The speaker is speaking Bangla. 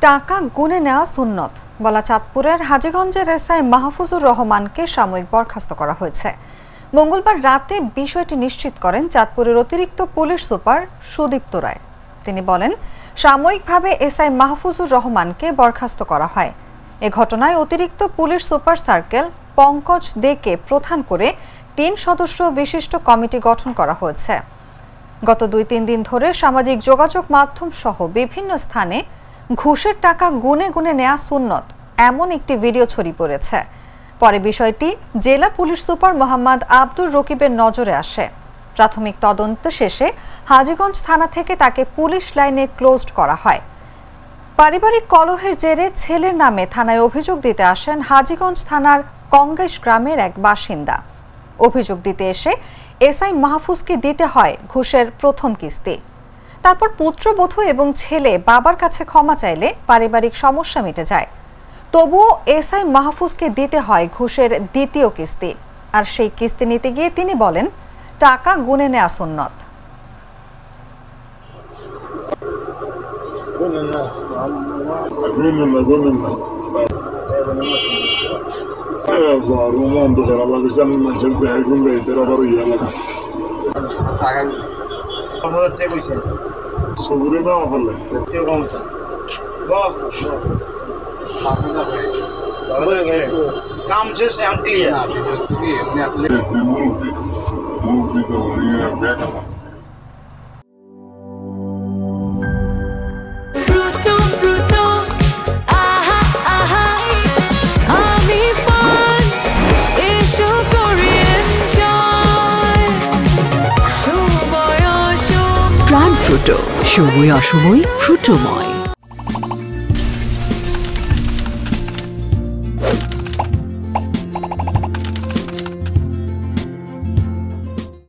টাকা গুনে নেওয়া সুন্নত বলা চাঁদপুরের হাজীগঞ্জের এসআই মাহফুজুর রহমানকে সাময়িক বরখাস্ত করা হয়েছে। মঙ্গলবার রাতে বিষয়টি নিশ্চিত করেন চাঁদপুরের অতিরিক্ত পুলিশ সুপার সুদীপ্ত রায়। তিনি বলেন, সাময়িকভাবে এসআই মাহফুজুর রহমানকে বরখাস্ত করা হয়। এ ঘটনায় অতিরিক্ত পুলিশ সুপার সার্কেল পঙ্কজ দেকে প্রধান করে ৩ সদস্য বিশিষ্ট কমিটি গঠন করা হয়েছে। গত ২-৩ দিন ধরে সামাজিক যোগাযোগ মাধ্যম সহ বিভিন্ন স্থানে ঘুষের টাকা গুনে গুনে নেওয়া সুন্নত এমন একটি ভিডিও ছড়িয়ে পড়েছে। পরে বিষয়টি জেলা পুলিশ সুপার মোহাম্মদ আব্দুর রকিবের নজরে আসে। প্রাথমিক তদন্ত শেষে হাজীগঞ্জ থানা থেকে তাকে পুলিশ লাইনে ক্লোজড করা হয়। পারিবারিক কলহের জেরে ছেলের নামে থানায় অভিযোগ দিতে আসেন হাজীগঞ্জ থানার কংগেশ গ্রামের এক বাসিন্দা। অভিযোগ দিতে এসে এসআই মাহফুজকে দিতে হয় ঘুষের প্রথম কিস্তি। তারপর পুত্রবধূ এবং ছেলে বাবার কাছে ক্ষমা চাইলে পারিবারিক সমস্যা মিটে যায়। তবুও এসআই মাহফুজকে দিতে হয় ঘুষের দ্বিতীয় কিস্তি। আর সেই কিস্তি নিতে গিয়ে তিনি বলেন, টাকা গুনে নেওয়া সুন্নত। কাম শেষ এখন ক্লিয়ার। প্রাণ ফ্রুটো, সময় অসময় ফ্রুটোময়।